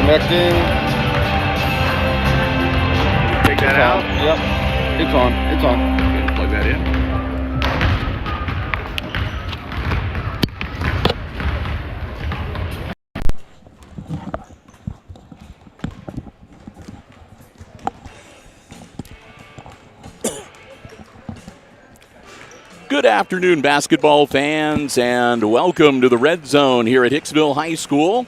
Connecting. Take that out. Yep. It's on. It's on. Okay, plug that in. Good afternoon, basketball fans, and welcome to the Red Zone here at Hicksville High School.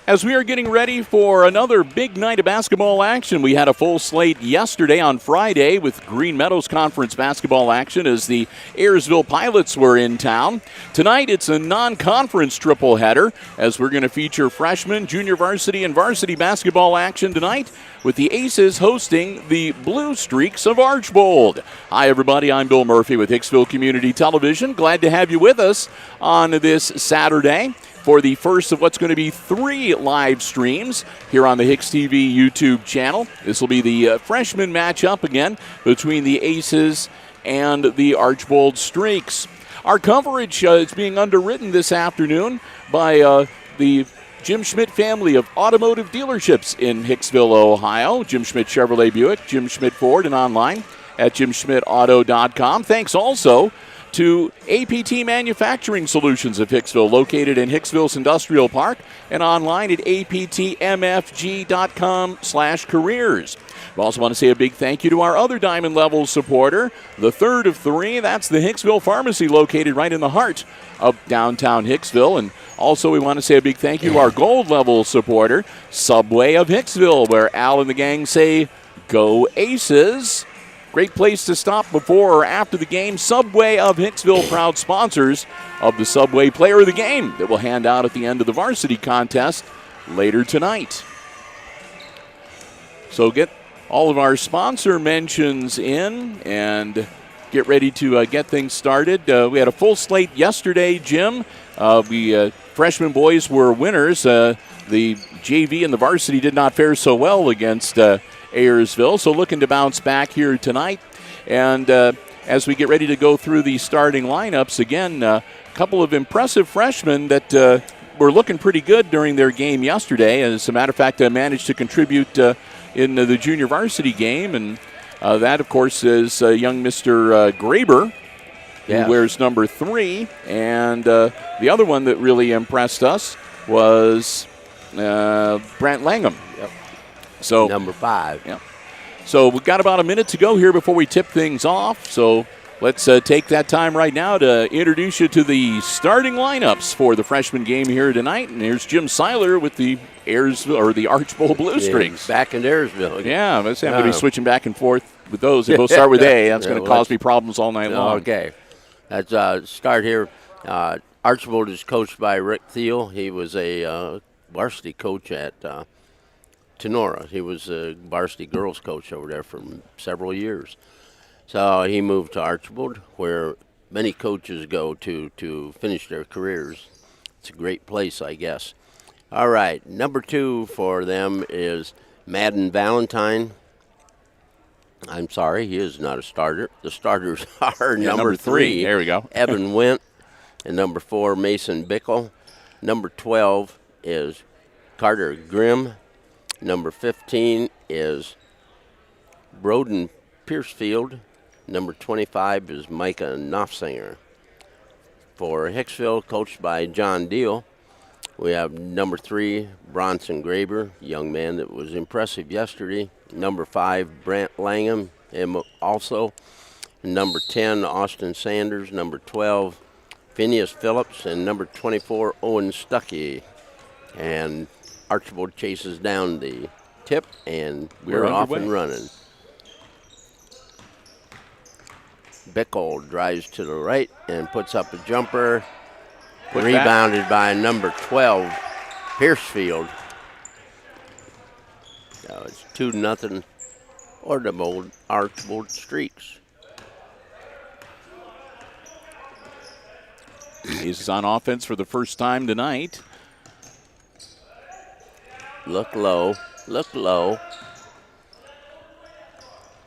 As we are getting ready for another big night of basketball action, we had a full slate yesterday on Friday with Green Meadows Conference basketball action as the Ayersville Pilots were in town. Tonight, it's a non-conference triple header as we're going to feature freshman, junior varsity, and varsity basketball action tonight with the Aces hosting the Blue Streaks of Archbold. Hi, everybody. I'm Bill Murphy with Hicksville Community Television. Glad to have you with us on this Saturday for the first of what's going to be 3 live streams here on the HIX-TV YouTube channel. This will be the freshman matchup again between the Aces and the Archbold Streaks. Our coverage is being underwritten this afternoon by the Jim Schmidt family of automotive dealerships in Hicksville, Ohio. Jim Schmidt Chevrolet Buick, Jim Schmidt Ford, and online at jimschmidtauto.com. Thanks also to APT Manufacturing Solutions of Hicksville, located in Hicksville's Industrial Park and online at aptmfg.com/careers. We also want to say a big thank you to our other Diamond Level supporter, the third of 3. That's the Hicksville Pharmacy, located right in the heart of downtown Hicksville. And also we want to say a big thank you to our Gold Level supporter, Subway of Hicksville, where Al and the gang say, "Go Aces." Great place to stop before or after the game. Subway of Hicksville, proud sponsors of the Subway Player of the Game that we'll hand out at the end of the varsity contest later tonight. So get all of our sponsor mentions in and get ready to get things started. We had a full slate yesterday, Jim. Freshman boys were winners. The JV and the varsity did not fare so well against Ayersville, so looking to bounce back here tonight. And as we get ready to go through the starting lineups, again, a couple of impressive freshmen that were looking pretty good during their game yesterday. As a matter of fact, managed to contribute in the junior varsity game. And that, of course, is young Mr. Graber, who wears number 3. And the other one that really impressed us was Brant Langham. So number 5. Yeah. So we've got about a minute to go here before we tip things off. So let's take that time right now to introduce you to the starting lineups for the freshman game here tonight. And here's Jim Seiler with the the Archbold Blue Streaks. Back in Ayersville. Yeah, I'm going to be switching back and forth with those. They both start with A. That's going to cause me problems all night long. Okay. Let's start here. Archbold is coached by Rick Thiel. He was a varsity coach at Tenora. He was a varsity girls coach over there for several years. So he moved to Archbold, where many coaches go to finish their careers. It's a great place, I guess. All right, number 2 for them is Madden Valentine. I'm sorry, he is not a starter. The starters are number 3. There we go. Evan Went, and number 4, Mason Bickle. Number 12 is Carter Grimm. Number 15 is Broden Piercefield. Number 25 is Micah Knopfsinger. For Hicksville, coached by John Deal, we have number 3, Bronson Graber, young man that was impressive yesterday. Number 5, Brant Langham, him also. Number 10, Austin Sanders. Number 12, Phineas Phillips. And number 24, Owen Stuckey. And Archbold chases down the tip, and we're off and running. Bickle drives to the right and puts up a jumper. Rebounded by number 12, Piercefield. So it's 2-0 Archbold Streaks. He's on offense for the first time tonight. Look low.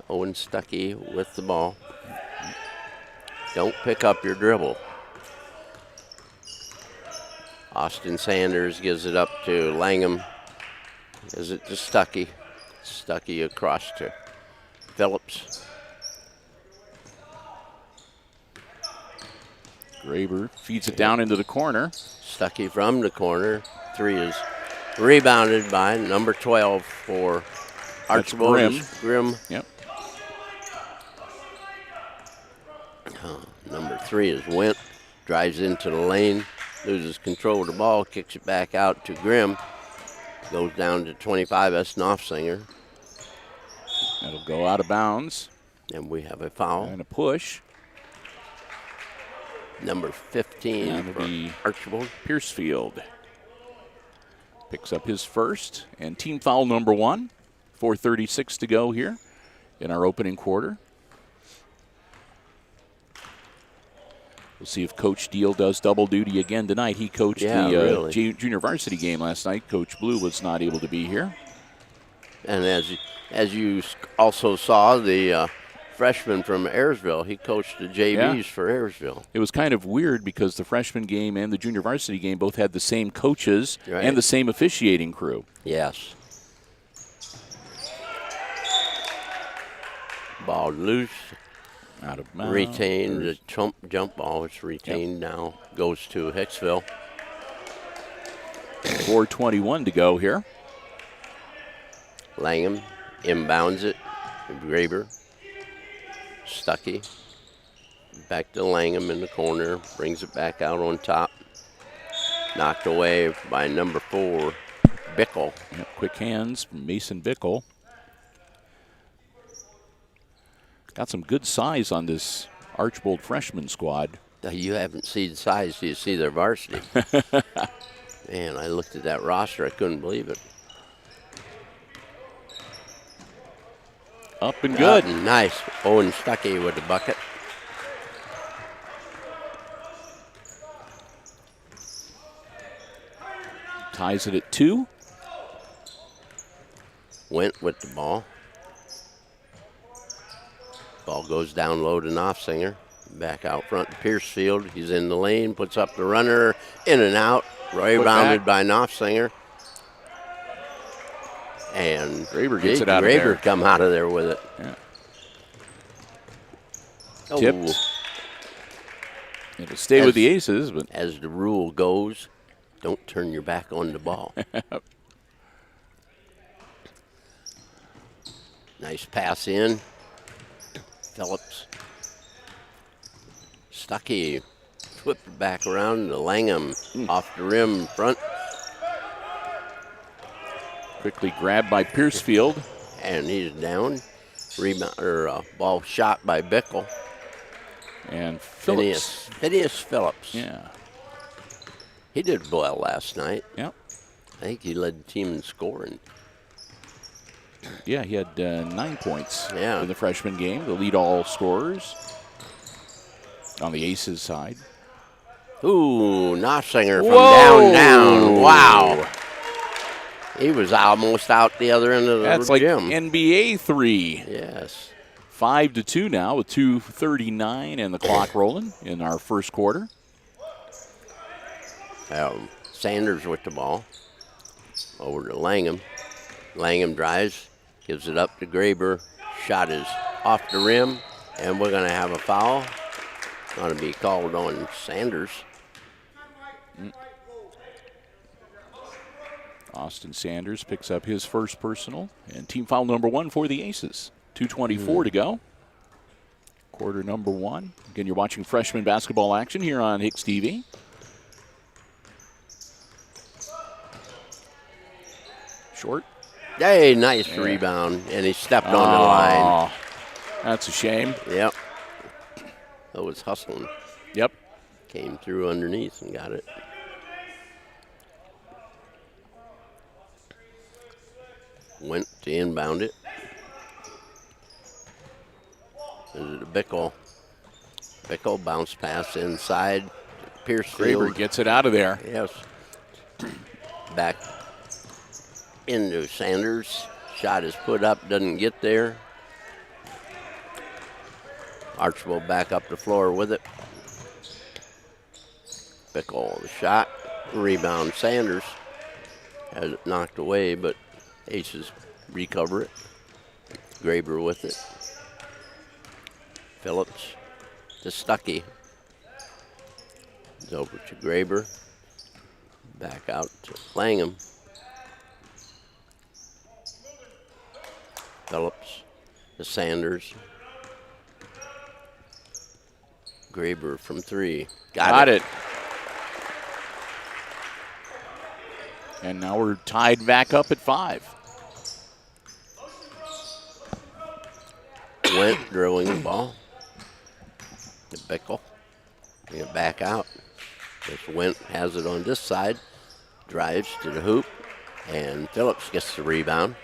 Owen Stuckey with the ball. Don't pick up your dribble. Austin Sanders gives it up to Langham. Is it to Stuckey? Stuckey across to Phillips. Graber feeds it down into the corner. Stuckey from the corner. 3 is rebounded by number 12 for Archbold. Grimm. Yep. Number 3 is Went. Drives into the lane. Loses control of the ball. Kicks it back out to Grimm. Goes down to 25. That's Knopfsinger. That'll go out of bounds. And we have a foul. And a push. Number 15 That'll for be Archbold. Piercefield. Picks up his first. And team foul number 1. 4:36 to go here in our opening quarter. We'll see if Coach Deal does double duty again tonight. He coached the junior varsity game last night. Coach Blue was not able to be here. And as you also saw, the freshman from Ayersville, he coached the JVs for Ayersville. It was kind of weird because the freshman game and the junior varsity game both had the same coaches and the same officiating crew. Yes. Ball loose. Out of bounds. Retained. The jump ball is retained now. Goes to Hicksville. 4:21 to go here. Langham inbounds it. Graber. Stuckey. Back to Langham in the corner. Brings it back out on top. Knocked away by number 4, Bickle. Yep, quick hands from Mason Bickle. Got some good size on this Archbold freshman squad. You haven't seen size, you see their varsity. Man, I looked at that roster, I couldn't believe it. Up and good. Nice. Owen Stuckey with the bucket. Ties it at 2. Went with the ball. Ball goes down low to Knopfsinger. Back out front to Piercefield. He's in the lane, puts up the runner, in and out. Rebounded by Knopfsinger. And Graber gets it out of there. Graber come out of there with it. Yeah. Oh. Tipped. It'll stay with the Aces, but as the rule goes, don't turn your back on the ball. Nice pass in. Phillips. Stuckey flipped it back around to Langham off the rim front. Quickly grabbed by Piercefield. And he's down. Rebound ball shot by Bickle. And Phillips. Phineas Phillips. Yeah. He did well last night. Yep. I think he led the team in scoring. Yeah, he had 9 points in the freshman game, the lead all scorers on the Aces side. Ooh, Knopfsinger from down. Wow. He was almost out the other end of the That's gym. Like NBA 3. Yes. 5-2 now with 2:39 and the clock rolling in our first quarter. Sanders with the ball. Over to Langham. Langham drives, gives it up to Graber. Shot is off the rim, and we're going to have a foul. Going to be called on Sanders. Austin Sanders picks up his first personal, and team foul number 1 for the Aces. 2:24 to go. Quarter number 1. Again, you're watching freshman basketball action here on HIX-TV. Short. Hey, nice rebound, and he stepped on the line. That's a shame. Yep. That was hustling. Yep. Came through underneath and got it. Went to inbound it. Is it a Bickle? Bickle bounce pass inside. Piercefield. Graber gets it out of there. Yes. Back into Sanders. Shot is put up, doesn't get there. Archbold back up the floor with it. Bickle, the shot. Rebound Sanders. Has it knocked away, but Aces recover it. Graber with it. Phillips to Stuckey. It's over to Graber. Back out to Langham. Phillips to Sanders. Graber from 3. Got it. And now we're tied back up at 5. Went drilling the ball. To Bickle. Bring it back out. This Went has it on this side. Drives to the hoop. And Phillips gets the rebound.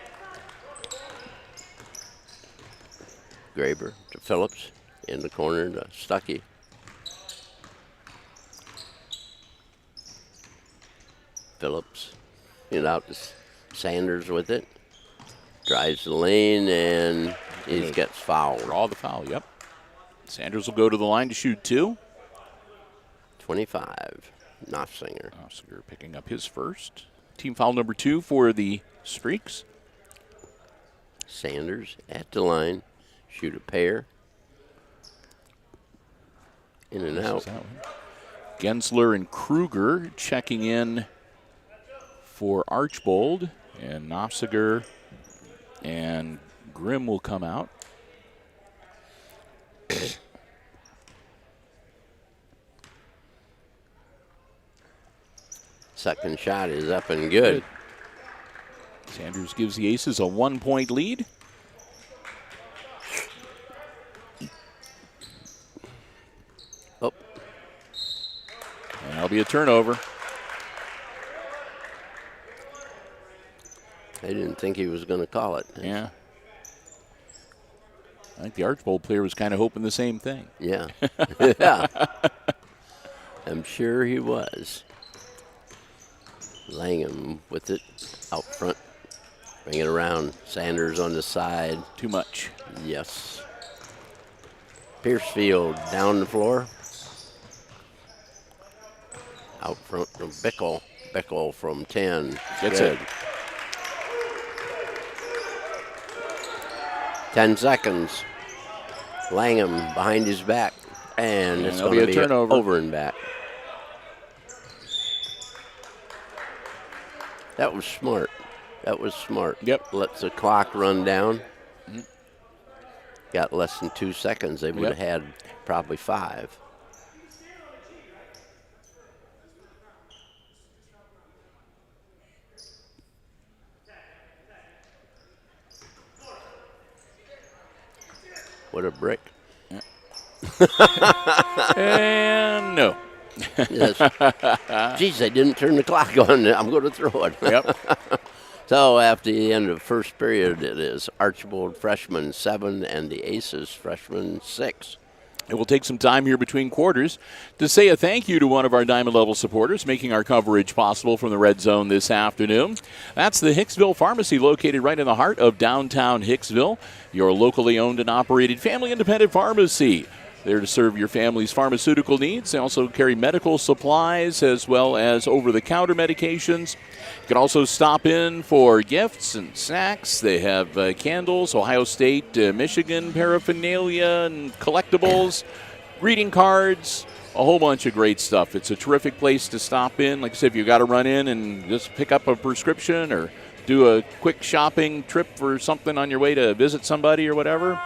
Graber to Phillips. In the corner to Stuckey. Phillips. Get out to Sanders with it. Drives the lane and he gets fouled. Draw the foul, yep. Sanders will go to the line to shoot 2. 25. Nofsinger. Nofsinger picking up his first. Team foul number 2 for the Streaks. Sanders at the line. Shoot a pair. In and out. Gensler and Kruger checking in for Archbold. And Nofsinger and Grimm will come out. Second shot is up and good. Sanders gives the Aces a 1-point lead. Oh. And that'll be a turnover. I didn't think he was going to call it. Yeah. I think the Archbold player was kind of hoping the same thing. Yeah. Yeah. I'm sure he was. Langham with it out front. Bring it around. Sanders on the side. Too much. Yes. Piercefield down the floor. Out front from Bickle. Bickle from 10. Gets Good. it. 10 seconds. Langham behind his back. And it's going to be turnover. Over and back. That was smart. That was smart. Yep. Lets the clock run down. Mm-hmm. Got less than 2 seconds. They would have had probably 5. What a brick. Yeah. And no. Yes. Geez, they didn't turn the clock on. I'm going to throw it. Yep. So after the end of first period, it is Archbold freshman 7 and the Aces freshman 6. It will take some time here between quarters to say a thank you to one of our Diamond Level supporters making our coverage possible from the Red Zone this afternoon. That's the Hicksville Pharmacy, located right in the heart of downtown Hicksville, your locally owned and operated family independent pharmacy. There to serve your family's pharmaceutical needs. They also carry medical supplies as well as over-the-counter medications. You can also stop in for gifts and snacks. They have candles, Ohio State, Michigan paraphernalia and collectibles, greeting cards, a whole bunch of great stuff. It's a terrific place to stop in. Like I said, if you got to run in and just pick up a prescription or do a quick shopping trip for something on your way to visit somebody or whatever.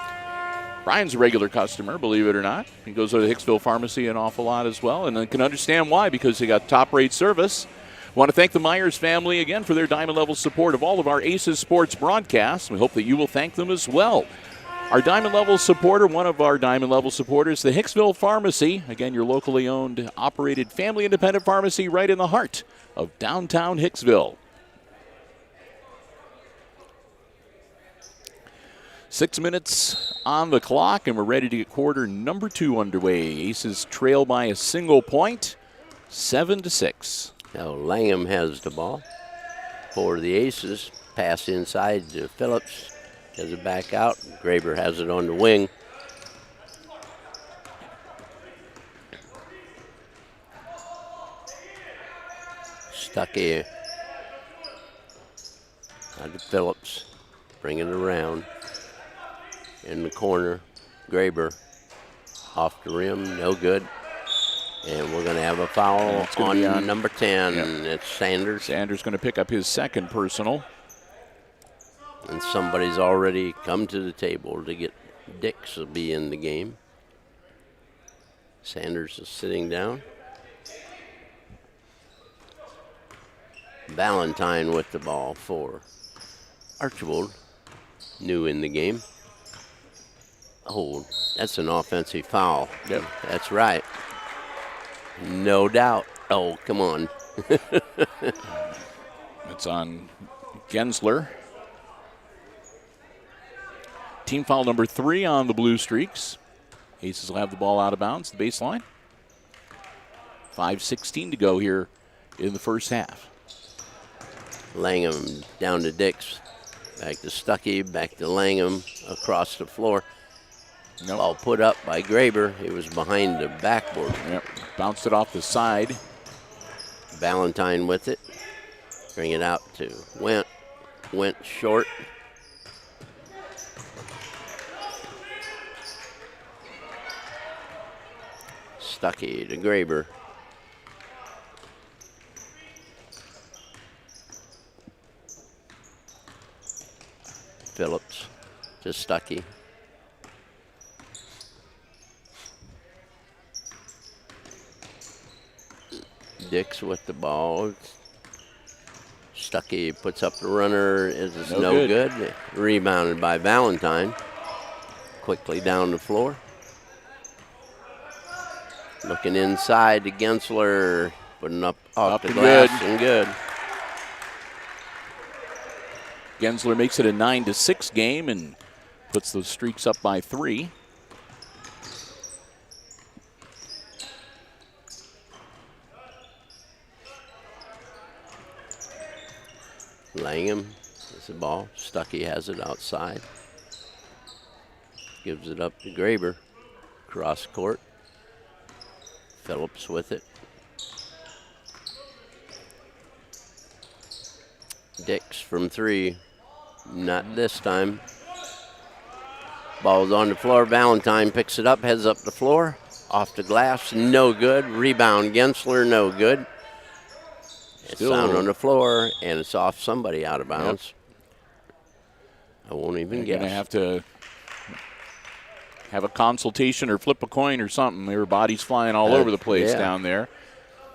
Brian's a regular customer, believe it or not. He goes to the Hicksville Pharmacy an awful lot as well, and I can understand why, because they got top-rate service. I want to thank the Myers family again for their Diamond Level support of all of our Aces sports broadcasts. We hope that you will thank them as well. Our Diamond Level supporter, one of our Diamond Level supporters, the Hicksville Pharmacy. Again, your locally owned, operated, family independent pharmacy right in the heart of downtown Hicksville. 6 minutes on the clock, and we're ready to get quarter number 2 underway. Aces trail by a single point, 7-6. Now Langham has the ball for the Aces. Pass inside to Phillips. Has it back out. Graber has it on the wing. Stuckey Out to Phillips. Bring it around. In the corner. Graber. Off the rim. No good. And we're going to have a foul on number 10. Yep. It's Sanders. Sanders going to pick up his second personal. And somebody's already come to the table to get Dix will be in the game. Sanders is sitting down. Valentine with the ball for Archbold. New in the game. Oh, that's an offensive foul. Yep. That's right. No doubt. Oh, come on. It's on Gensler. Team foul number 3 on the Blue Streaks. Aces will have the ball out of bounds, the baseline. 5:16 to go here in the first half. Langham down to Dix. Back to Stuckey, back to Langham, across the floor. Nope. Ball put up by Graber. He was behind the backboard. Yep. Bounced it off the side. Valentine with it. Bring it out to Went. Went short. Stuckey to Graber. Phillips to Stuckey. Dix with the ball. Stuckey puts up the runner. It is no good. Rebounded by Valentine. Quickly down the floor. Looking inside to Gensler. Putting up off the glass and good. Gensler makes it a 9-6 game and puts the Streaks up by 3. Langham has the ball. Stuckey has it outside. Gives it up to Graber. Cross court. Phillips with it. Dix from 3. Not this time. Ball's on the floor. Valentine picks it up, heads up the floor. Off the glass, no good. Rebound Gensler, no good. It's down on the floor, and it's off somebody out of bounds. Yep. I won't even guess. You're going to have to have a consultation or flip a coin or something. Their bodies flying all over the place down there.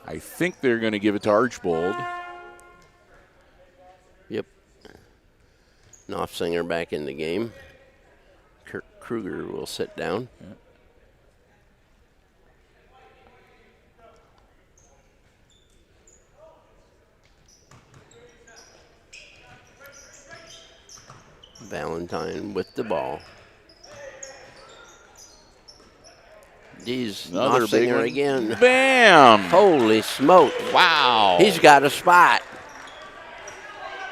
I think they're going to give it to Archbold. Yep. Knopfsinger back in the game. Kirk Kruger will sit down. Yep. Valentine with the ball. He's another big Knopfsinger one again. Bam! Holy smoke. Wow. He's got a spot.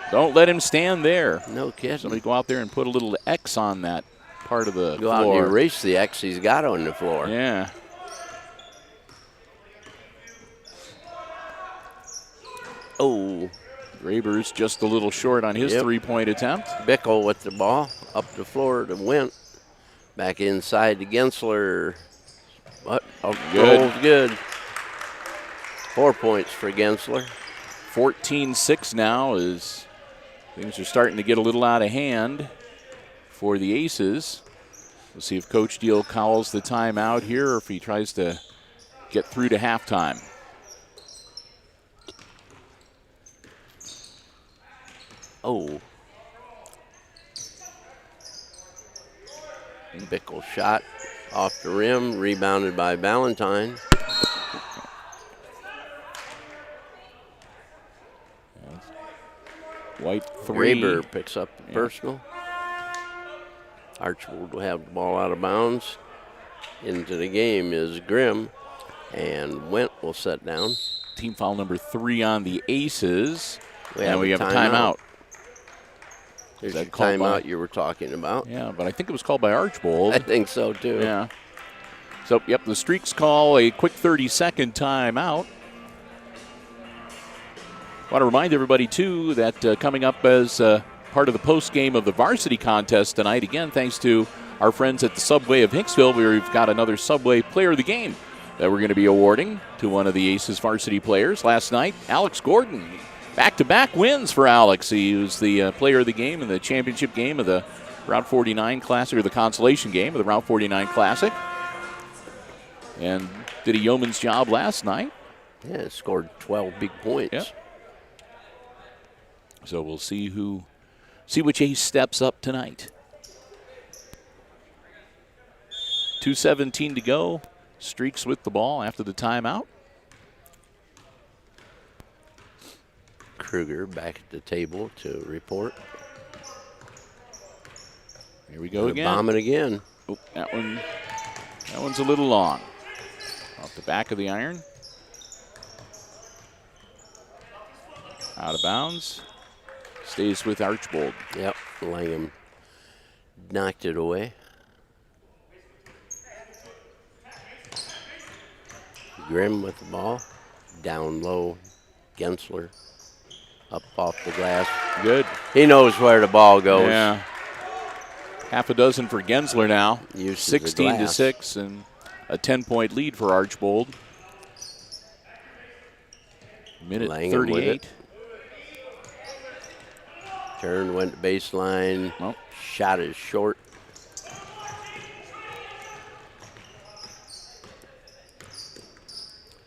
Don't let him stand there. No kidding. Somebody go out there and put a little X on that part of the floor. Go out and erase the X he's got on the floor. Yeah. Oh. Graber's just a little short on his three-point attempt. Bickle with the ball. Up the floor to Went. Back inside to Gensler. What? Oh, good. 4 points for Gensler. 14-6 now as things are starting to get a little out of hand for the Aces. We'll see if Coach Deal calls the timeout here or if he tries to get through to halftime. Oh. Bickle shot off the rim, rebounded by Valentine. White 3. Graber picks up the personal. Archbold will have the ball out of bounds. Into the game is Grimm, and Went will set down. Team foul number 3 on the Aces. We have a timeout. There's the timeout you were talking about. Yeah, but I think it was called by Archbold. I think so, too. Yeah. So, yep, the Streaks call a quick 30-second timeout. Want to remind everybody, too, that coming up as part of the post game of the varsity contest tonight. Again, thanks to our friends at the Subway of Hicksville, where we've got another Subway Player of the Game that we're going to be awarding to one of the Aces varsity players. Last night, Alex Gordon, back-to-back wins for Alex. He was the player of the game in the championship game of the Route 49 Classic, or the consolation game of the Route 49 Classic, and did a yeoman's job last night. Yeah, scored 12 big points. Yep. So we'll see which ace steps up tonight. 2:17 to go. Streaks with the ball after the timeout. Kruger back at the table to report. Here we go again. Bomb it again. Oh, that one's a little long. Off the back of the iron. Out of bounds. Stays with Archbold. Yep, Langham knocked it away. Grimm with the ball. Down low. Gensler up off the glass. Good. He knows where the ball goes. Yeah. Half a dozen for Gensler now. 16-6 and a 10-point lead for Archbold. Minute Langham 38. Turn, went to baseline. Well. Shot is short.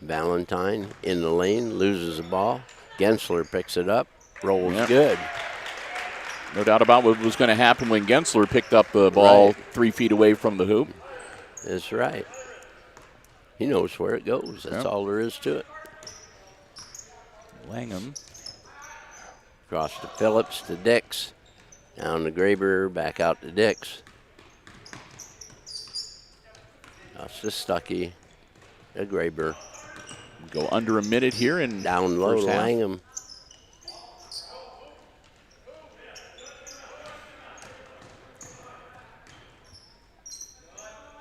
Valentine in the lane, loses the ball. Gensler picks it up, rolls good. No doubt about what was going to happen when Gensler picked up the ball 3 feet away from the hoop. That's right. He knows where it goes. That's all there is to it. Langham. Across to Phillips, to Dix. Down to Graber, back out to Dix. That's to Stuckey, to Graber. Go under a minute here and down low to half. Langham.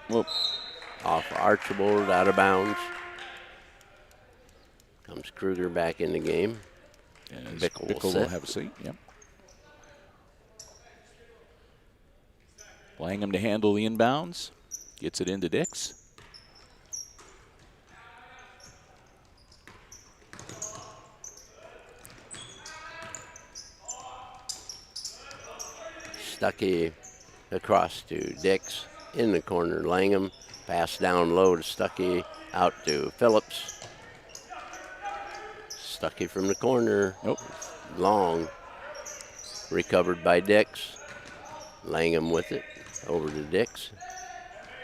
Whoop. Off Archbold, out of bounds. Comes Kruger back in the game. Bickle will have a seat. Yep. Langham to handle the inbounds. Gets it into Dix. Stuckey across to Dix. In the corner, Langham. Pass down low to Stuckey. Out to Phillips. Stuckey from the corner. Nope. Long. Recovered by Dix. Langham with it. Over to Dix.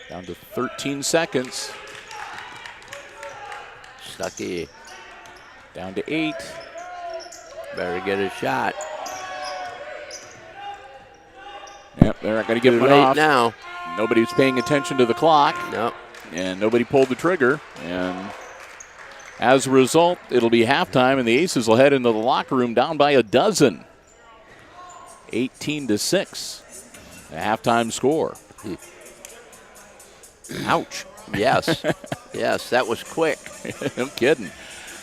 Down to 13 seconds. Stuckey. Down to 8. Better get a shot. Yep, they're not going to get it off. Now. Nobody's paying attention to the clock. Nope. And nobody pulled the trigger. And as a result, it'll be halftime, and the Aces will head into the locker room down by a dozen. 18-6. A halftime score. Ouch. Yes. Yes, that was quick. No kidding.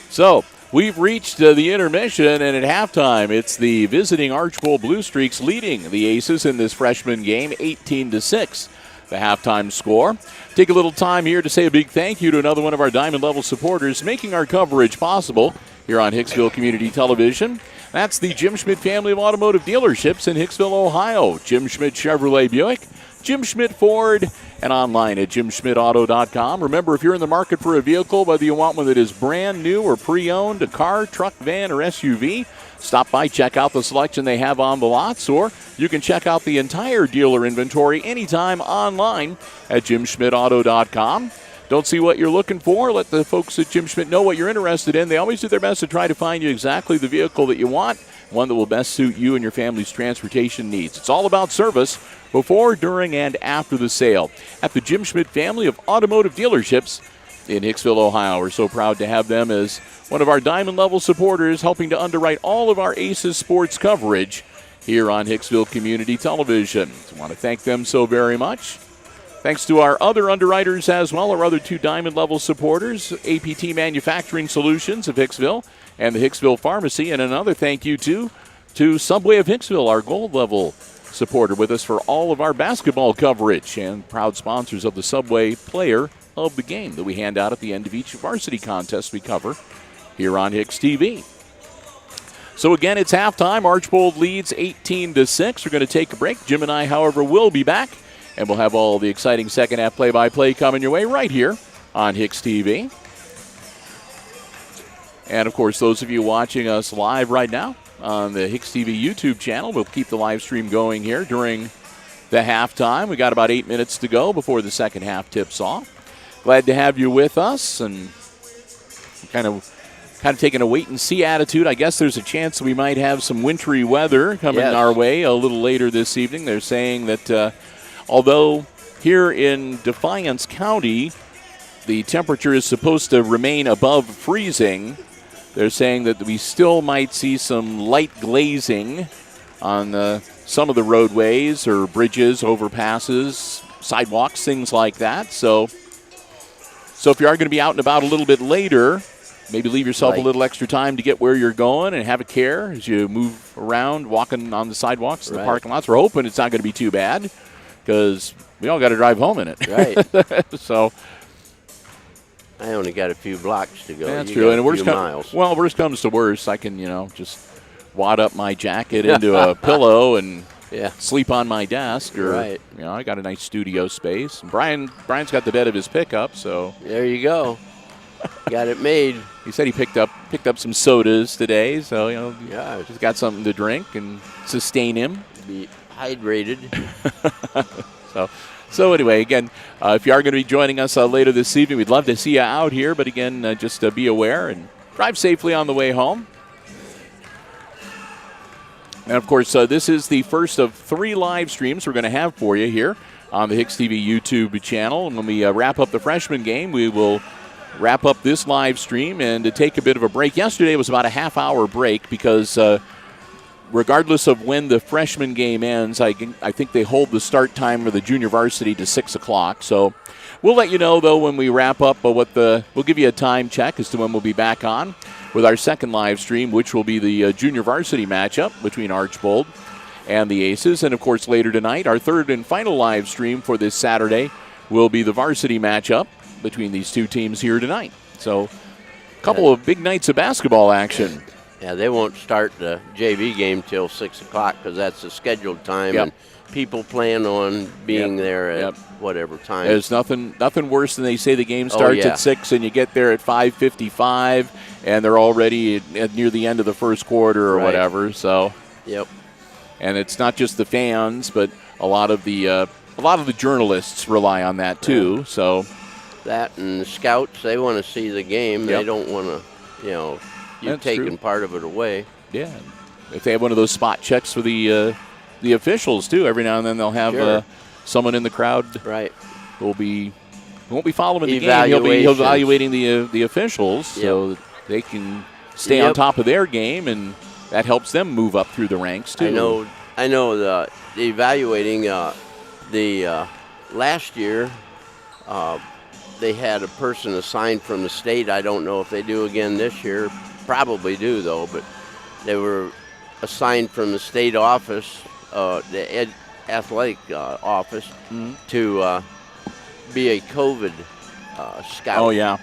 So we've reached the intermission, and at halftime, it's the visiting Archbold Blue Streaks leading the Aces in this freshman game, 18-6. The halftime score. Take a little time here to say a big thank you to another one of our Diamond Level supporters making our coverage possible here on Hicksville Community Television. That's the Jim Schmidt family of automotive dealerships in Hicksville, Ohio. Jim Schmidt Chevrolet Buick, Jim Schmidt Ford, and online at jimschmidtauto.com. Remember, if you're in the market for a vehicle, whether you want one that is brand new or pre-owned, a car, truck, van, or SUV, stop by, check out the selection they have on the lots, or you can check out the entire dealer inventory anytime online at jimschmidtauto.com. Don't see what you're looking for? Let the folks at Jim Schmidt know what you're interested in. They always do their best to try to find you exactly the vehicle that you want, one that will best suit you and your family's transportation needs. It's all about service before, during, and after the sale at the Jim Schmidt family of automotive dealerships in Hicksville, Ohio. We're so proud to have them as one of our Diamond Level supporters, helping to underwrite all of our Aces sports coverage here on Hicksville Community Television. I want to thank them so very much. Thanks to our other underwriters as well, our other two Diamond Level supporters, APT Manufacturing Solutions of Hicksville and the Hicksville Pharmacy. And another thank you to to Subway of Hicksville, our gold level supporter, with us for all of our basketball coverage and proud sponsors of the Subway Player of the Game that we hand out at the end of each varsity contest we cover here on HIX-TV. So again, it's halftime. Archbold leads 18-6. We're going to take a break. Jim and I, however, will be back, and we'll have all the exciting second half play-by-play coming your way right here on HIX-TV. And, of course, those of you watching us live right now on the HIX-TV YouTube channel, we'll keep the live stream going here during the halftime. We got about 8 minutes to go before the second half tips off. Glad to have you with us, and kind of taking a wait-and-see attitude. I guess there's a chance we might have some wintry weather coming our way a little later this evening. They're saying that although here in Defiance County the temperature is supposed to remain above freezing, they're saying that we still might see some light glazing on some of the roadways or bridges, overpasses, sidewalks, things like that. So if you are going to be out and about a little bit later, maybe leave yourself a little extra time to get where you're going and have a care as you move around, walking on the sidewalks and the parking lots. We're hoping it's not going to be too bad because we all got to drive home in it. Right. So I only got a few blocks to go. That's you true. And miles. Well, worst comes to worst, I can, just wad up my jacket into a pillow and sleep on my desk. Or, I got a nice studio space. And Brian's got the bed of his pickup, so. There you go. Got it made. He said he picked up some sodas today, so just got something to drink and sustain him. Be hydrated. So anyway, again, if you are going to be joining us later this evening, we'd love to see you out here. But again, just be aware and drive safely on the way home. And of course, this is the first of 3 live streams we're going to have for you here on the HIX-TV YouTube channel. And when we wrap up the freshman game, we will wrap up this live stream and to take a bit of a break. Yesterday was about a half-hour break because regardless of when the freshman game ends, I think they hold the start time for the junior varsity to 6 o'clock. So we'll let you know, though, when we wrap up we'll give you a time check as to when we'll be back on with our second live stream, which will be the junior varsity matchup between Archbold and the Aces. And, of course, later tonight, our third and final live stream for this Saturday will be the varsity matchup between these two teams here tonight. So a couple of big nights of basketball action. Yeah, they won't start the JV game till 6 o'clock because that's the scheduled time, and people plan on being there at whatever time. There's nothing worse than they say the game starts at 6 and you get there at 5:55 and they're already near the end of the first quarter or whatever. So, and it's not just the fans, but a lot of the journalists rely on that too. So that and the scouts, they want to see the game. They don't want to, you're taking part of it away. Yeah. If they have one of those spot checks for the officials, too, every now and then they'll have someone in the crowd who won't be following the game. He'll be evaluating the officials so that they can stay on top of their game, and that helps them move up through the ranks, too. I know the evaluating the last year they had a person assigned from the state. I don't know if they do again this year. Probably do, though, but they were assigned from the state office, the athletic office, to be a COVID scout. Oh, yeah.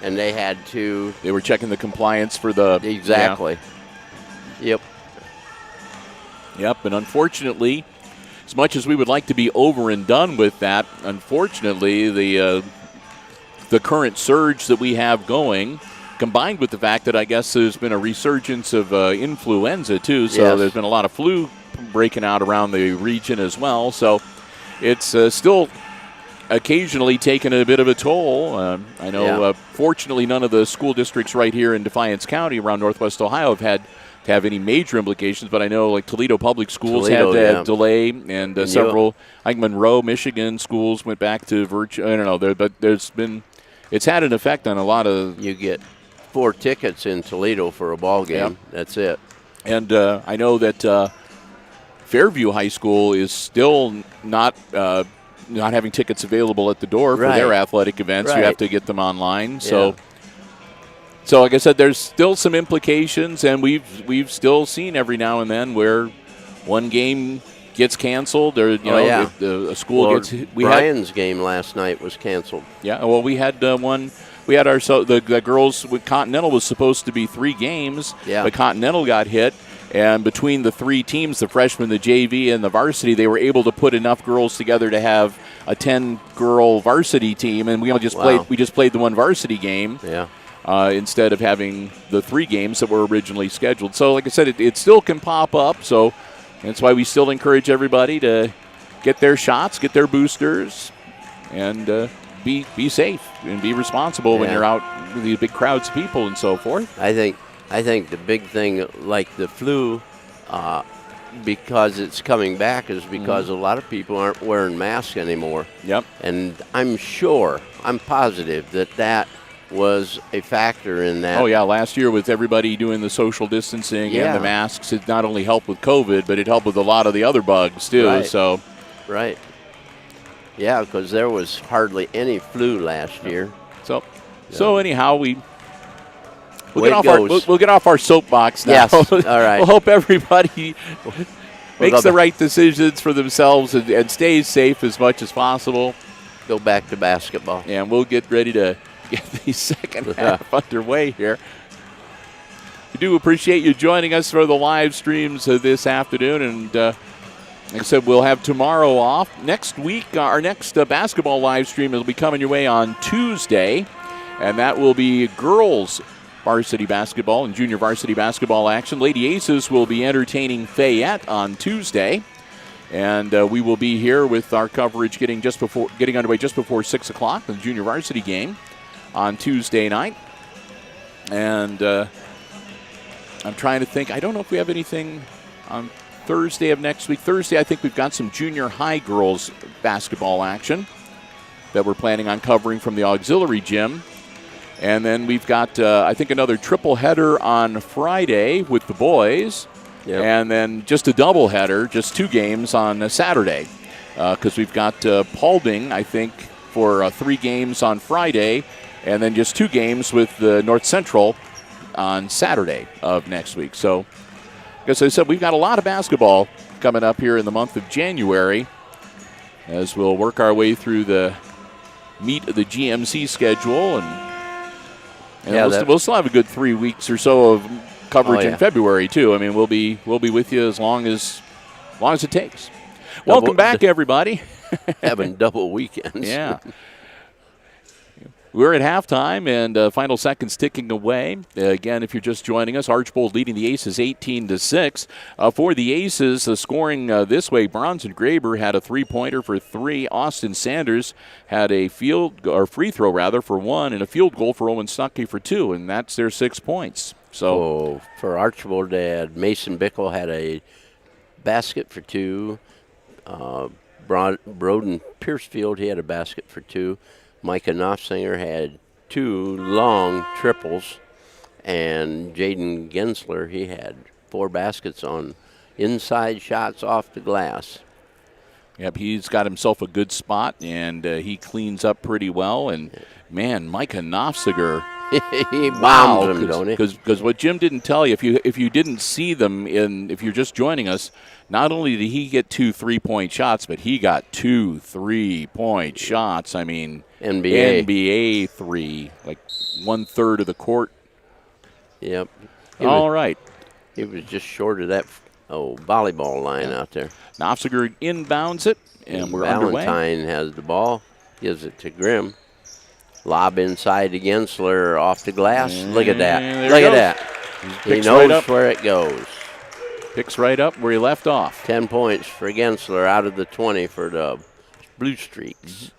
And they had to... They were checking the compliance for the... Exactly. Yeah. Yep, and unfortunately, as much as we would like to be over and done with that, unfortunately, the current surge that we have going, combined with the fact that I guess there's been a resurgence of influenza, too. So there's been a lot of flu breaking out around the region as well. So it's still occasionally taking a bit of a toll. I know, fortunately, none of the school districts right here in Defiance County around Northwest Ohio have had to have any major implications. But I know, like, Toledo Public Schools had to delay, and several, I think Monroe, Michigan schools went back to virtual. I don't know, but there's been, it's had an effect on a lot of. You get 4 tickets in Toledo for a ball game. That's it. And I know that Fairview High School is still not having tickets available at the door for their athletic events. You have to get them online. So So, like I said, there's still some implications, and we've still seen every now and then where one game gets canceled, or if a school gets. Brian's game last night was canceled. Yeah, well, we had one. We had the girls with Continental was supposed to be 3 games. Yeah. But Continental got hit, and between the 3 teams, the freshmen, the JV, and the varsity, they were able to put enough girls together to have a 10-girl varsity team, and we just played the one varsity game. Yeah. Instead of having the 3 games that were originally scheduled. So, like I said, it still can pop up. So that's why we still encourage everybody to get their shots, get their boosters, and be safe and be responsible when you're out with these big crowds of people and so forth. I think the big thing, like the flu, because it's coming back, is because a lot of people aren't wearing masks anymore. Yep. And I'm positive that was a factor in that. Oh, yeah. Last year with everybody doing the social distancing and the masks, it not only helped with COVID, but it helped with a lot of the other bugs, too. Right. So. Right. Yeah, because there was hardly any flu last year. So anyhow, we'll get off our soapbox now. Yes, all right. We'll hope everybody makes the right decisions for themselves and stays safe as much as possible. Go back to basketball. And we'll get ready to get the second half underway here. We do appreciate you joining us for the live streams this afternoon. And like I said, we'll have tomorrow off. Next week, our next basketball live stream will be coming your way on Tuesday. And that will be girls varsity basketball and junior varsity basketball action. Lady Aces will be entertaining Fayette on Tuesday. And we will be here with our coverage getting underway just before 6 o'clock, the junior varsity game on Tuesday night. And I'm trying to think. I don't know if we have anything on Thursday of next week. Thursday, I think we've got some junior high girls basketball action that we're planning on covering from the auxiliary gym. And then we've got, I think, another triple header on Friday with the boys. Yep. And then just a double header, just 2 games on Saturday. Because we've got Paulding, I think, for 3 games on Friday. And then just 2 games with North Central on Saturday of next week. So, as I said, we've got a lot of basketball coming up here in the month of January as we'll work our way through the meat of the GMC schedule. And we'll still have a good 3 weeks or so of coverage in February, too. I mean, we'll be with you as long as it takes. Welcome back, everybody. Having double weekends. Yeah. We're at halftime and final seconds ticking away. Again, if you're just joining us, Archbold leading the Aces 18-6. For the Aces, the scoring this way: Bronson Graber had a 3-pointer for 3. Austin Sanders had a free throw for 1, and a field goal for Owen Stuckey for 2, and that's their 6 points. So for Archbold, Mason Bickle had a basket for 2. Broden Piercefield, he had a basket for 2. Micah Knopfsinger had 2 long triples, and Jaden Gensler, he had 4 baskets on inside shots off the glass. Yep, he's got himself a good spot, and he cleans up pretty well. And, man, Micah Knopfsinger, he bombs them, don't he? Because what Jim didn't tell you, if you didn't see them, if you're just joining us, not only did he get 2 3-point shots, but he got 2 3-point shots. I mean, NBA 3, like 1/3 of the court. Yep. All right. He was just short of that volleyball line out there. Knopfsinger inbounds it, and we're underway. Valentine has the ball, gives it to Grimm. Lob inside to Gensler off the glass. Look at that. Look at that. He knows where it goes. Picks right up where he left off. 10 points for Gensler out of the 20 for the Blue Streaks.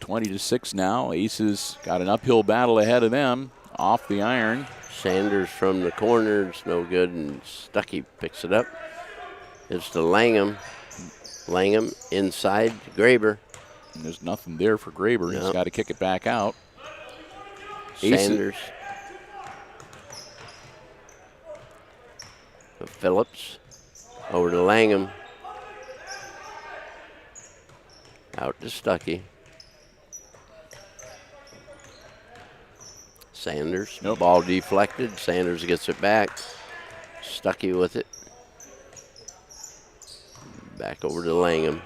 20-6 now. Aces got an uphill battle ahead of them. Off the iron. Sanders from the corner. It's no good, and Stuckey picks it up. It's to Langham. Langham inside Graber. And there's nothing there for Graber. Nope. He's got to kick it back out. Sanders. Phillips over to Langham. Out to Stuckey. Sanders. Nope. Ball deflected. Sanders gets it back. Stuckey with it. Back over to Langham.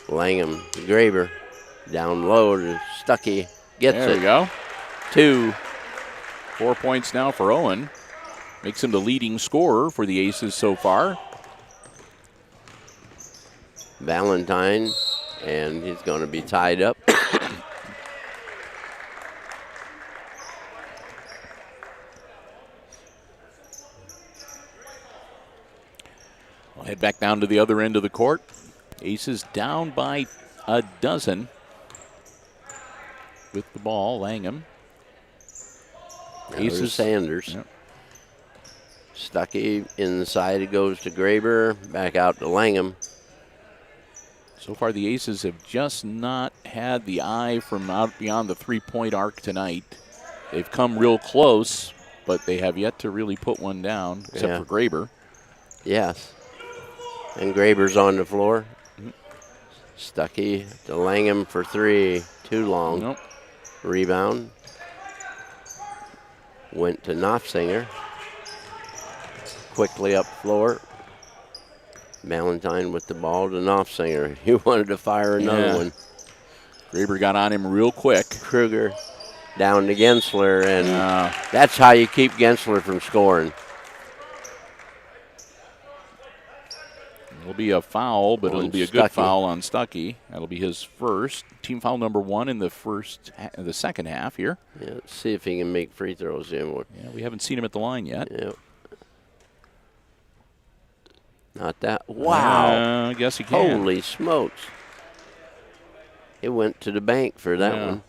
Langham to Graber. Down low to Stuckey. Gets it. There we go. 2. 4 points now for Owen. Makes him the leading scorer for the Aces so far. Valentine, and he's going to be tied up. We'll head back down to the other end of the court. Aces down by a dozen. With the ball, Langham. Aces Sanders. Yep. Stuckey inside, it goes to Graber, back out to Langham. So far, the Aces have just not had the eye from out beyond the three-point arc tonight. They've come real close, but they have yet to really put one down, except for Graber. Yes. And Graber's on the floor. Stuckey to Langham for 3. Too long. Nope. Rebound. Went to Knopfsinger. Quickly up floor. Valentine with the ball to Knopfsinger. He wanted to fire another one. Graber got on him real quick. Kruger down to Gensler, and that's how you keep Gensler from scoring. It'll be a foul, but it'll be a good Stuckey. foul on Stuckey. That'll be his first. Team foul number 1 in the second half here. Yeah, let's see if he can make free throws anymore. Yeah, we haven't seen him at the line yet. Yep. Not that. Wow. I guess he can. Holy smokes. It went to the bank for that one.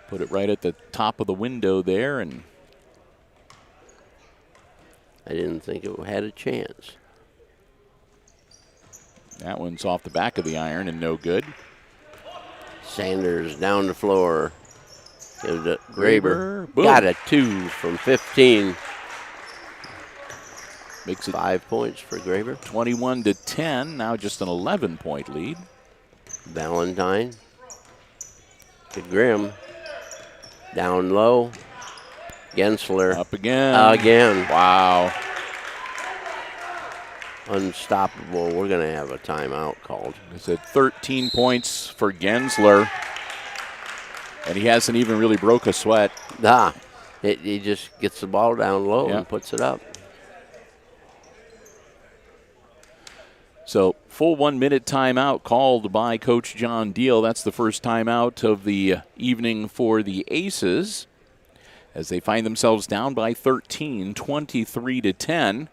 Put it right at the top of the window there, and I didn't think it had a chance. that one's off the back of the iron and no good. Sanders down the floor. Gives it to Graber. Boom. Got a 2 from 15. Makes it 5 points for Graber. 21-10. Now just an 11-point lead. Valentine to Grimm. Down low. Gensler. Up again. Again. Wow. Unstoppable. We're going to have a timeout called. It's at 13 points for Gensler. And he hasn't even really broke a sweat. He just gets the ball down low and puts it up. So full 1 minute timeout called by Coach John Deal. That's the first timeout of the evening for the Aces as they find themselves down by 13, 23-10.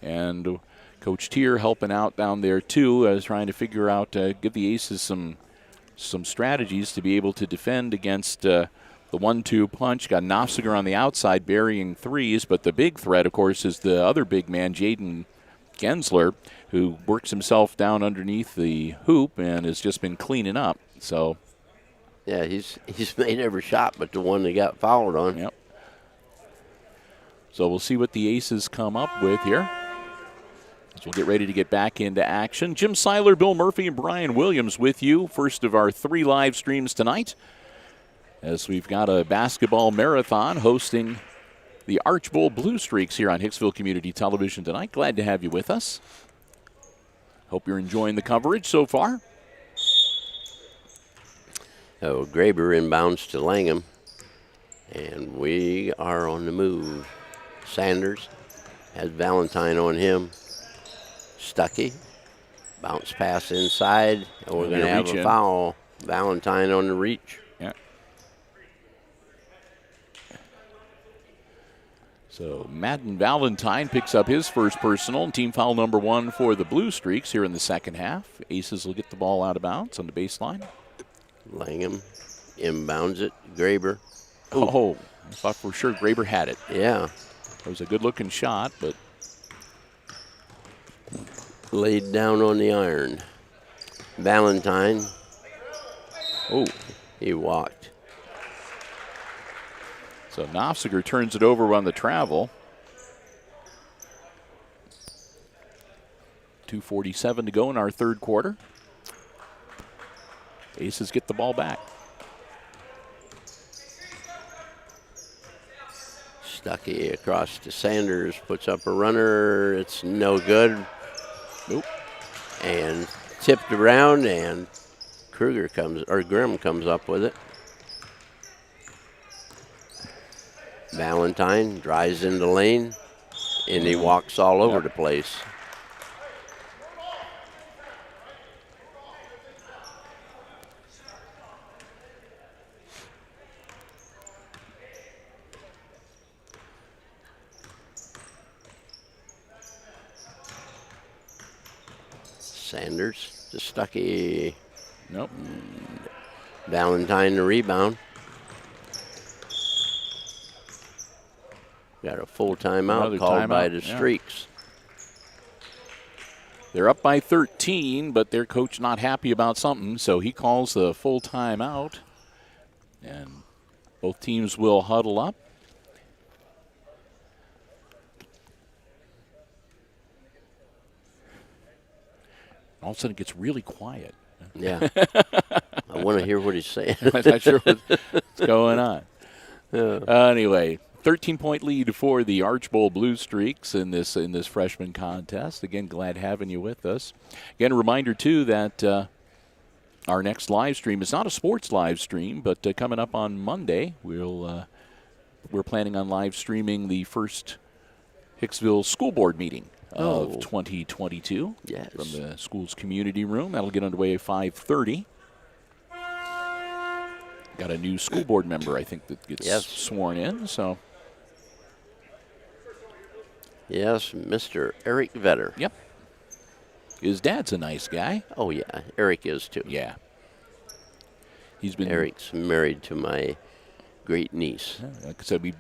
And Coach Tier helping out down there too, as trying to figure out, give the Aces some strategies to be able to defend against the 1-2 punch. Got Knopfsinger on the outside burying threes, but the big threat, of course, is the other big man, Jaden Gensler, who works himself down underneath the hoop and has just been cleaning up. So, yeah, he's made every shot but the one that got fouled on. Yep. So we'll see what the Aces come up with here as we'll get ready to get back into action. Jim Seiler, Bill Murphy, and Brian Williams with you. First of our 3 live streams tonight, as we've got a basketball marathon hosting the Archbold Blue Streaks here on Hicksville Community Television tonight. Glad to have you with us. Hope you're enjoying the coverage so far. So Graber inbounds to Langham, and we are on the move. Sanders has Valentine on him. Stuckey, bounce pass inside, and we're going to have a foul. Valentine on the reach. Yeah. So Madden Valentine picks up his first personal, and team foul number 1 for the Blue Streaks here in the second half. Aces will get the ball out of bounds on the baseline. Langham inbounds it. Graber. Oh, I thought for sure Graber had it. Yeah. It was a good-looking shot, but laid down on the iron. Valentine. Oh, he walked. So Knopfsinger turns it over on the travel. 2:47 to go in our third quarter. Aces get the ball back. Stuckey across to Sanders, puts up a runner. It's no good. Nope. And tipped around, and Grimm comes up with it. Valentine drives into lane, and he walks all over the place. Sanders to Stuckey. Nope. Valentine the rebound. Got a full timeout Another called by timeout, the yeah. Streaks. They're up by 13, but their coach not happy about something, so he calls the full timeout. And both teams will huddle up. All of a sudden it gets really quiet. Yeah. I want to hear what he's saying. I'm not sure what's going on. Anyway, 13-point lead for the Archbold Blue Streaks in this freshman contest. Again, glad having you with us. Again, a reminder, too, that our next live stream is not a sports live stream, but coming up on Monday, we're planning on live streaming the first Hicksville School Board meeting of 2022 from the school's community room. That'll get underway at 5:30. Got a new school board member, I think, that gets sworn in. So, yes, Mr. Eric Vetter. Yep. His dad's a nice guy. Oh, yeah. Eric is, too. Yeah. He's been. Eric's married to my great niece. Like I said,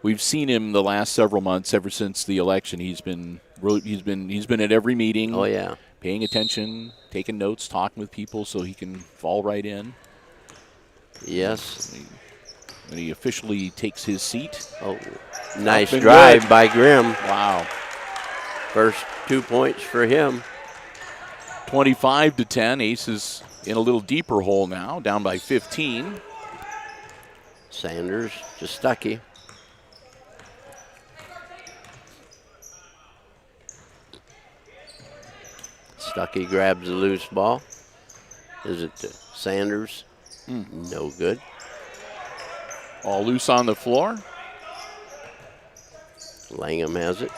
we've seen him the last several months ever since the election. He's been at every meeting. Oh, yeah. Paying attention, taking notes, talking with people so he can fall right in. Yes. When he officially takes his seat. Oh, nice drive by Grimm. Wow. First 2 points for him. 25-10. Ace is in a little deeper hole now, down by 15. Sanders to Stuckey. Stuckey grabs the loose ball. Is it to Sanders? No good. All loose on the floor. Langham has it.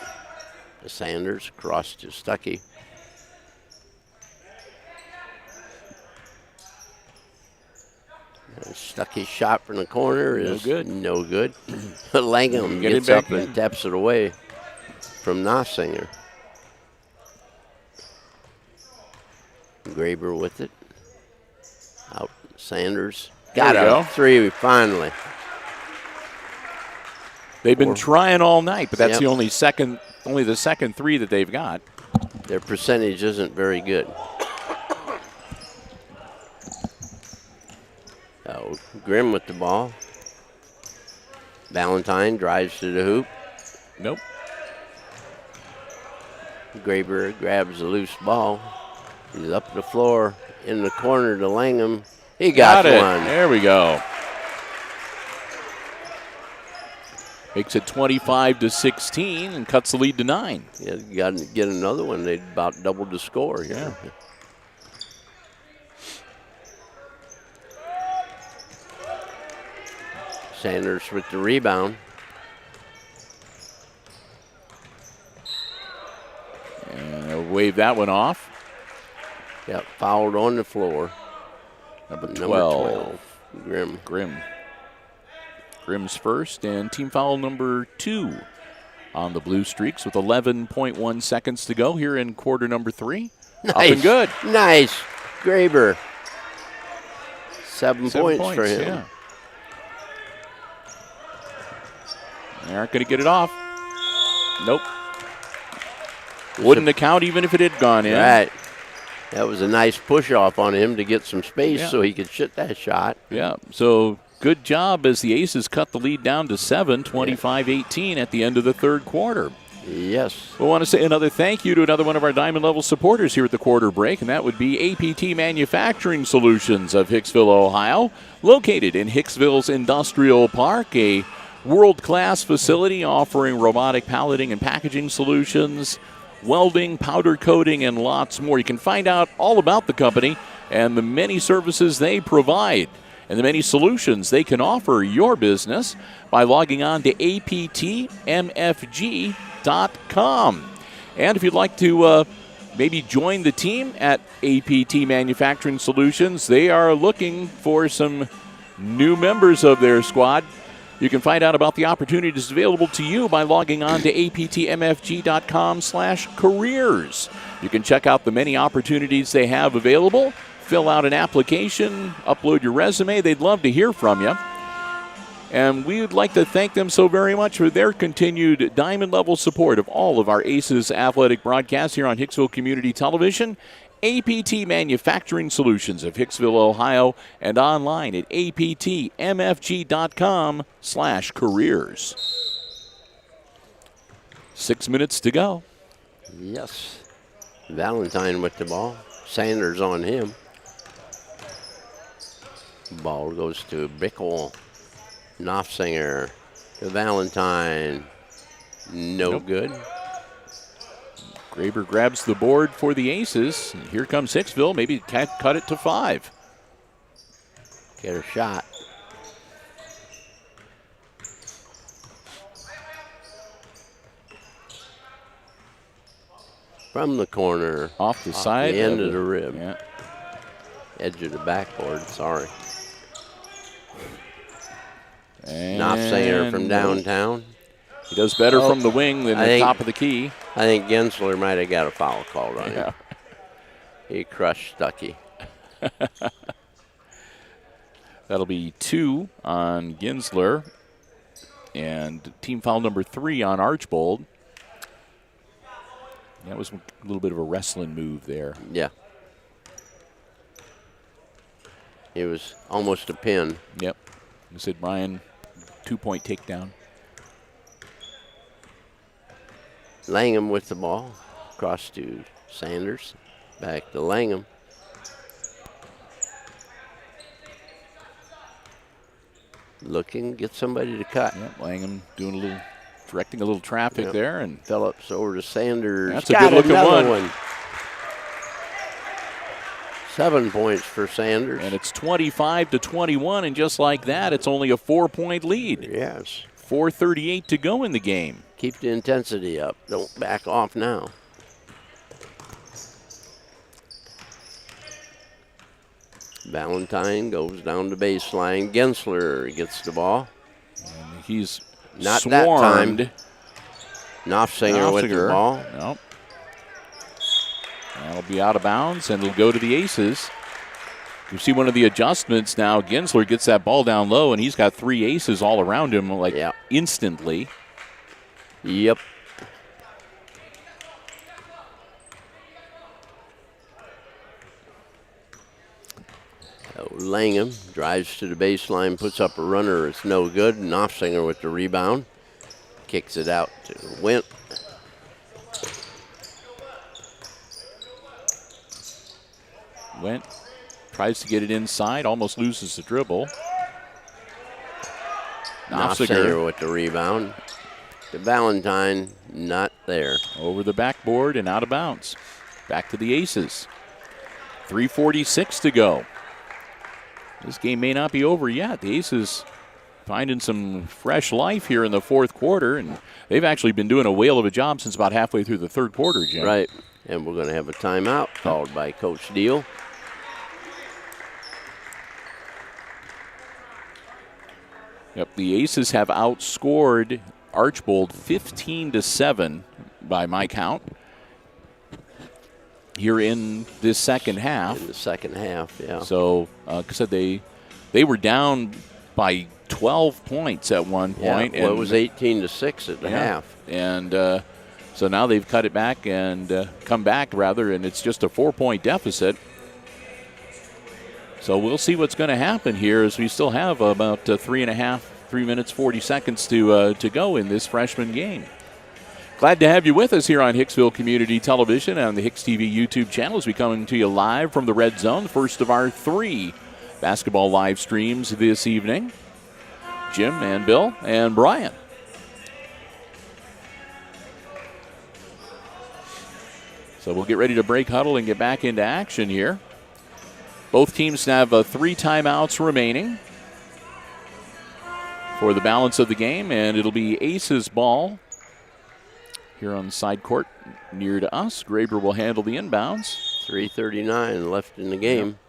Sanders across to Stuckey. Stuckey's shot from the corner is no good. Langham gets up and taps it away from Nossinger. Graber with it. Out. Sanders. Got a three finally. They've been trying all night, but that's the only the second three that they've got. Their percentage isn't very good. Oh, Grimm with the ball. Valentine drives to the hoop. Nope. Graber grabs the loose ball. He's up the floor in the corner to Langham. He got it. One. There we go. Makes it 25-16 and cuts the lead to 9. Yeah, you got to get another one. They about doubled the score here. Yeah. Sanders with the rebound. And they'll wave that one off. Got fouled on the floor. Number 12. Grimm. Grimm's first, and team foul number 2 on the Blue Streaks with 11.1 seconds to go here in quarter number 3. Nice. Up and good. Nice. Graber. 7 points for him. Yeah. They aren't going to get it off. Nope. Wouldn't account even if it had gone in. Right. That was a nice push-off on him to get some space so he could shoot that shot. Yeah, so good job as the Aces cut the lead down to 7, 25-18 at the end of the third quarter. Yes. We want to say another thank you to another one of our Diamond Level supporters here at the quarter break, and that would be APT Manufacturing Solutions of Hicksville, Ohio, located in Hicksville's Industrial Park, a world-class facility offering robotic palleting and packaging solutions, welding, powder coating, and lots more. You can find out all about the company and the many services they provide and the many solutions they can offer your business by logging on to aptmfg.com. And if you'd like to maybe join the team at APT Manufacturing Solutions, they are looking for some new members of their squad. You can find out about the opportunities available to you by logging on to aptmfg.com/careers. You can check out the many opportunities they have available, fill out an application, upload your resume. They'd love to hear from you. And we would like to thank them so very much for their continued diamond-level support of all of our ACES athletic broadcasts here on Hicksville Community Television. APT Manufacturing Solutions of Hicksville, Ohio, and online at aptmfg.com/careers. 6 minutes to go. Yes. Valentine with the ball. Sanders on him. Ball goes to Bickle. Knopfsinger to Valentine. Nope. Good. Graber grabs the board for the Aces. And here comes Hicksville. Maybe can't cut it to 5. Get a shot. From the corner. Off the side. The end of the rib. Yeah. Edge of the backboard. Sorry. And Knopfsinger from downtown. He does better from the wing than the top of the key. I think Gensler might have got a foul called on him. He crushed Stuckey. That'll be 2 on Gensler. And team foul number 3 on Archbold. That was a little bit of a wrestling move there. Yeah. It was almost a pin. Yep. You said Ryan, 2-point takedown. Langham with the ball. Across to Sanders. Back to Langham. Looking, get somebody to cut. Yep, Langham directing a little traffic there. And Phillips over to Sanders. That's a good-looking one. 7 points for Sanders. And it's 25-21, and just like that, it's only a 4-point lead. Yes. 4:38 to go in the game. Keep the intensity up. Don't back off now. Valentine goes down the baseline. Gensler gets the ball. And he's not swarmed. That time. Knopfsinger with the ball. Nope. That'll be out of bounds, and it'll go to the Aces. You see one of the adjustments now. Gensler gets that ball down low, and he's got 3 aces all around him, instantly. Yep. Langham drives to the baseline, puts up a runner. It's no good. Knopfsinger with the rebound. Kicks it out to Wint. Wint tries to get it inside, almost loses the dribble. Knopfsinger with the rebound. To Valentine, not there. Over the backboard and out of bounds. Back to the Aces. 3:46 to go. This game may not be over yet. The Aces finding some fresh life here in the fourth quarter, and they've actually been doing a whale of a job since about halfway through the third quarter, Jim. Right, and we're going to have a timeout called by Coach Deal. Yep, the Aces have outscored Archbold 15-7 by my count here in this second half. In the second half, yeah. So, like I said, they were down by 12 points at one point. Yeah, well, it was 18-6 at the half. And so now they've cut it back and come back, rather, and it's just a 4-point deficit. So we'll see what's going to happen here as we still have about 3 minutes, 40 seconds to go in this freshman game. Glad to have you with us here on Hicksville Community Television on the HIX-TV YouTube channel as we come to you live from the Red Zone, the first of our 3 basketball live streams this evening. Jim and Bill and Brian. So we'll get ready to break huddle and get back into action here. Both teams have 3 timeouts remaining for the balance of the game, and it'll be Aces ball here on the side court near to us. Graber will handle the inbounds. 3:39 left in the game.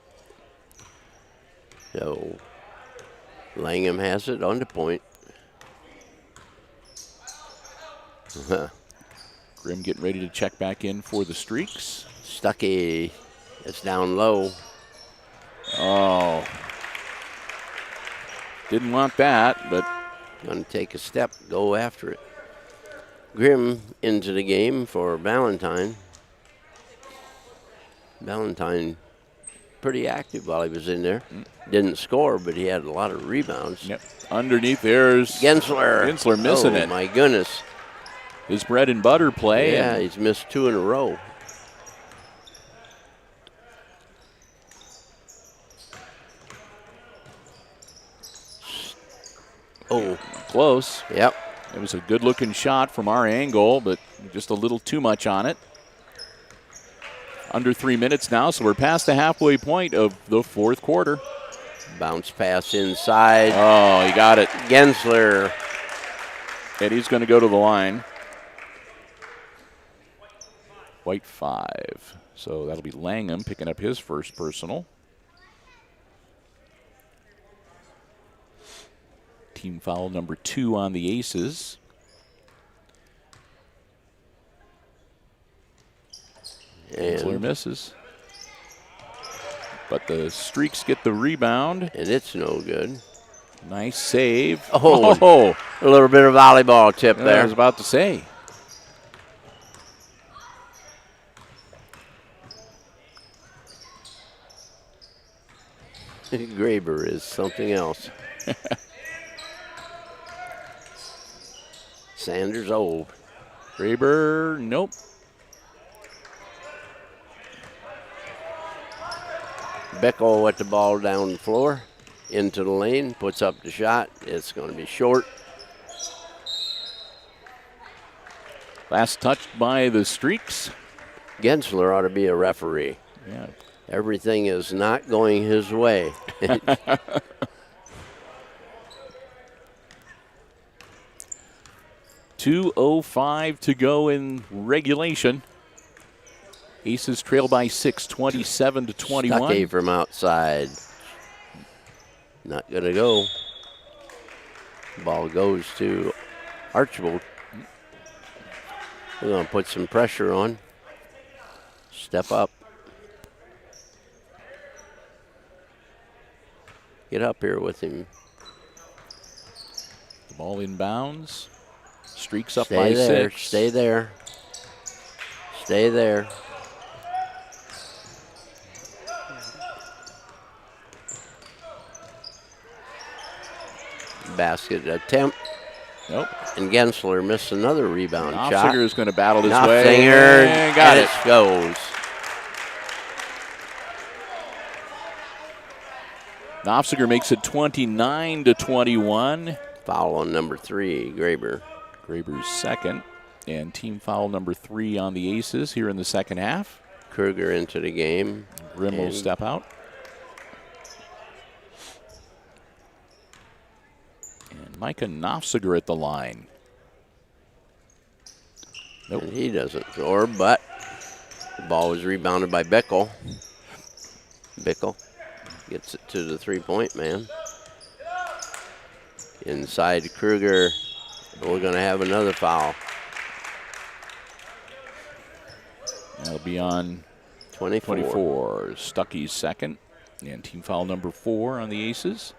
So Langham has it on the point. Grimm getting ready to check back in for the Streaks. Stuckey is down low. Oh. Didn't want that, but Going to take a step, go after it. Grimm into the game for Valentine. Valentine pretty active while he was in there. Didn't score, but he had a lot of rebounds. yep. Underneath there's Gensler. Gensler missing it. Oh, my goodness. His bread and butter play. Yeah, and he's missed 2 in a row. Oh, close. yep. It was a good-looking shot from our angle, but just a little too much on it. Under 3 minutes now, so we're past the halfway point of the fourth quarter. Bounce pass inside. Oh, he got it. Gensler. And he's going to go to the line. White 5. So that'll be Langham picking up his first personal. Team foul number 2 on the Aces. Gensler misses. But the Streaks get the rebound. And it's no good. Nice save. Oh, a little bit of volleyball tip I there. was about to say. Graber is something else. Sanders old. Graber, nope. Beckel with the ball down the floor, into the lane, puts up the shot. It's going to be short. Last touched by the Streaks. Gensler ought to be a referee. Yeah. Everything is not going his way. 2:05 to go in regulation. Aces trail by 6, 27-21. Stuckey from outside. Not going to go. Ball goes to Archbold. We're going to put some pressure on. Step up. Get up here with him. The ball inbounds. Streaks up Stay by there. 6. Stay there. Stay there. Basket attempt. Nope. And Gensler missed another rebound shot. Knopfsinger is going to battle his way. Knopfsinger, And got and it. goes. Knopfsinger makes it 29-21. Foul on number 3, Graber. Graber's second. And team foul number 3 on the Aces here in the second half. Kruger into the game. Grimm will And step out. And Micah Knopfsinger at the line. Nope. And he doesn't score, but the ball was rebounded by Beckel. Beckel gets it to the three-point man. Inside Kruger. We're going to have another foul. That'll be on 24. Stuckey's second. And team foul number 4 on the Aces.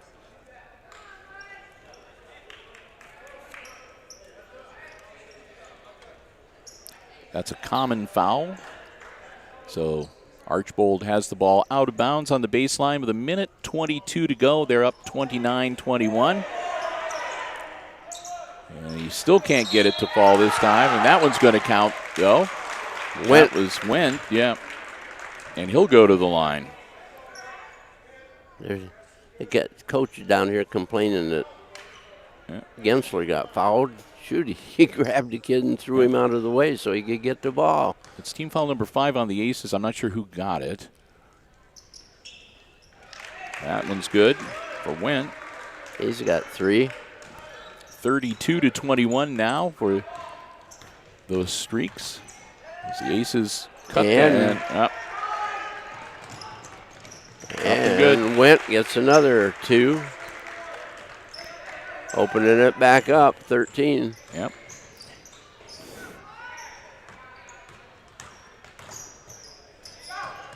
That's a common foul. So Archbold has the ball out of bounds on the baseline with 1:22 to go. They're up 29-21. And he still can't get it to fall this time. And that one's going to count, though. Went. That was Went, yeah. And he'll go to the line. They got coach down here complaining that Gensler got fouled. Shoot, he grabbed the kid and threw him out of the way so he could get the ball. It's team foul number 5 on the Aces. I'm not sure who got it. That one's good for Went. He's got 3. 32-21 now for those streaks. As the Aces cut And- that. And good. Went gets another 2. Opening it back up, 13. Yep.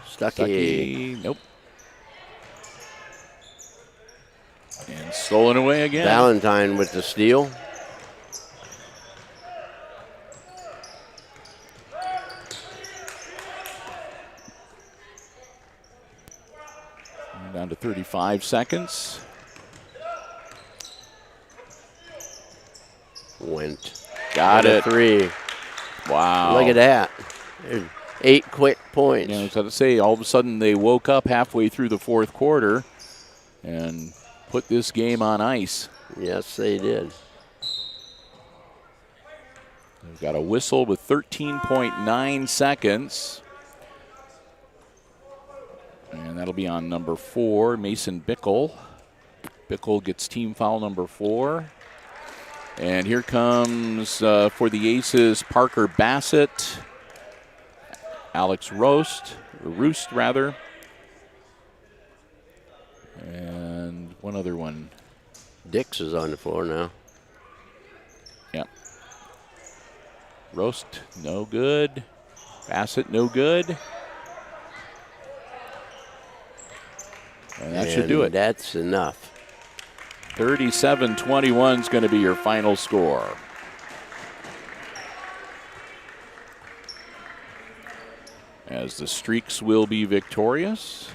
Stuckey. Nope. And stolen away again. Valentine with the steal. Down to 35 seconds. Went. Got it. 3. Wow. Look at that. There's 8 quick points. Yeah, I was going to say, all of a sudden they woke up halfway through the fourth quarter and put this game on ice. Yes, they did. We've got a whistle with 13.9 seconds. And that'll be on number 4, Mason Bickle. Bickle gets team foul number 4. And here comes for the Aces, Parker Bassett, Alex Roost, and one other one. Dix is on the floor now. Yep. Roost, no good. Bassett, no good. And that should do it. That's enough. 37-21 is going to be your final score. As the Streaks will be victorious.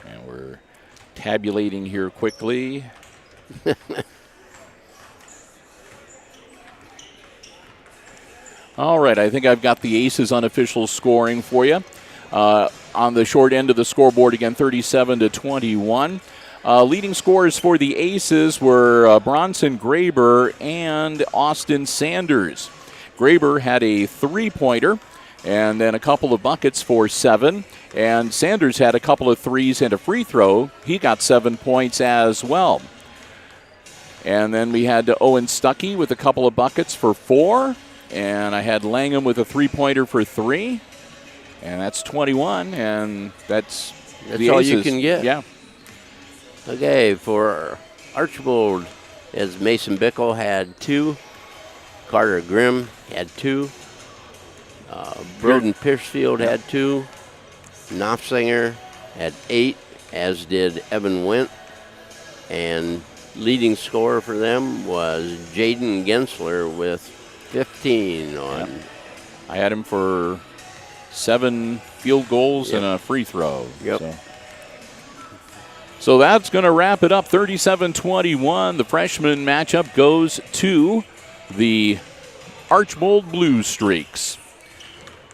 And we're tabulating here quickly. All right, I think I've got the Aces unofficial scoring for you. On the short end of the scoreboard again, 37-21. Leading scorers for the Aces were Bronson Graber and Austin Sanders. Graber had a 3-pointer and then a couple of buckets for 7. And Sanders had a couple of threes and a free throw. He got 7 points as well. And then we had Owen Stuckey with a couple of buckets for 4. And I had Langham with a 3-pointer for 3. And that's 21. And that's the all Aces. you can get. Yeah. Okay, for Archbold, as Mason Bickle had 2. Carter Grimm had 2. Broden Piercefield had 2. Knopfsinger had 8, as did Evan Went. And leading scorer for them was Jaden Gensler with 15 on. Yep. I had him for 7 field goals and a free throw. Yep. So that's going to wrap it up. 37-21. The freshman matchup goes to the Archbold Blue Streaks.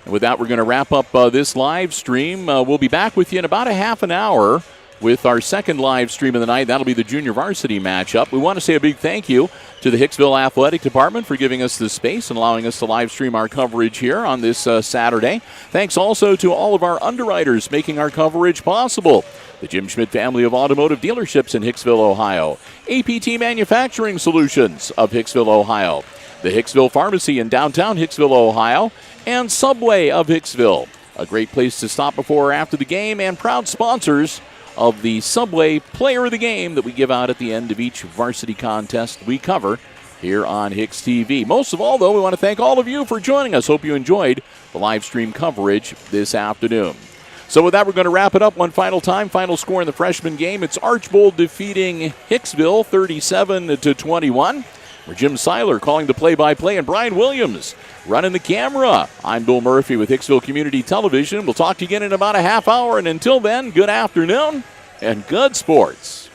And with that, we're going to wrap up this live stream. We'll be back with you in about a half an hour with our second live stream of the night. That'll be the junior varsity matchup. We want to say a big thank you to the Hicksville Athletic Department for giving us this space and allowing us to live stream our coverage here on this Saturday. Thanks also to all of our underwriters making our coverage possible. The Jim Schmidt family of automotive dealerships in Hicksville, Ohio. APT Manufacturing Solutions of Hicksville, Ohio. The Hicksville Pharmacy in downtown Hicksville, Ohio. And Subway of Hicksville. A great place to stop before or after the game, and proud sponsors of the Subway Player of the Game that we give out at the end of each varsity contest we cover here on HIX-TV. Most of all, though, we want to thank all of you for joining us. Hope you enjoyed the live stream coverage this afternoon. So with that, we're going to wrap it up one final time. Final score in the freshman game. It's Archbold defeating Hicksville 37-21. We're Jim Seiler calling the play-by-play, and Brian Williams running the camera. I'm Bill Murphy with Hicksville Community Television. We'll talk to you again in about a half hour, and until then, good afternoon and good sports.